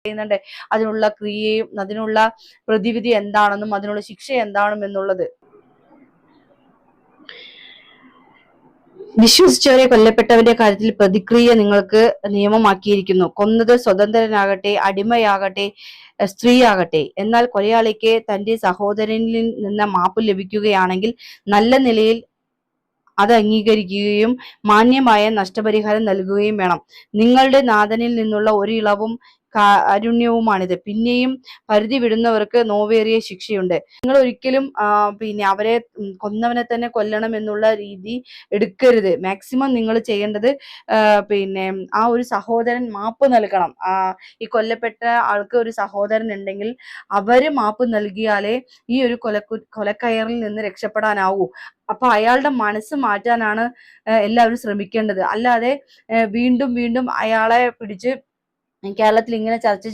പറയുന്നുണ്ട് അതിനുള്ള ക്രിയയും അതിനുള്ള പ്രതിവിധി എന്താണെന്നും അതിനുള്ള ശിക്ഷ എന്താണെന്നുള്ളത്. വിശ്വസിച്ചവരെ കൊല്ലപ്പെട്ടവന്റെ കാര്യത്തിൽ പ്രതിക്രിയ നിങ്ങൾക്ക് നിയമമാക്കിയിരിക്കുന്നു. കൊന്നത് സ്വതന്ത്രനാകട്ടെ, അടിമയാകട്ടെ, സ്ത്രീയാകട്ടെ. എന്നാൽ കൊലയാളിക്ക് തന്റെ സഹോദരനിൽ നിന്ന് മാപ്പ് ലഭിക്കുകയാണെങ്കിൽ നല്ല നിലയിൽ അത് അംഗീകരിക്കുകയും മാന്യമായ നഷ്ടപരിഹാരം നൽകുകയും വേണം. നിങ്ങളുടെ നാഥനിൽ നിന്നുള്ള ഒരു ഇളവും കാരുണ്യവുമാണിത്. പിന്നെയും പരിധി വിടുന്നവർക്ക് നോവേറിയ ശിക്ഷയുണ്ട്. നിങ്ങൾ ഒരിക്കലും അവരെ കൊന്നവനെ തന്നെ കൊല്ലണം എന്നുള്ള രീതി എടുക്കരുത്. മാക്സിമം നിങ്ങൾ ചെയ്യേണ്ടത് ആ ഒരു സഹോദരൻ മാപ്പ് നൽകണം. ഈ കൊല്ലപ്പെട്ട ആൾക്ക് ഒരു സഹോദരൻ ഉണ്ടെങ്കിൽ അവര് മാപ്പ് നൽകിയാലേ ഈ ഒരു കൊലക്കയറിൽ നിന്ന് രക്ഷപ്പെടാനാവൂ. അപ്പൊ അയാളുടെ മനസ്സ് മാറ്റാനാണ് എല്ലാവരും ശ്രമിക്കേണ്ടത്. അല്ലാതെ വീണ്ടും വീണ്ടും അയാളെ പിടിച്ച് കേരളത്തിൽ ഇങ്ങനെ ചർച്ച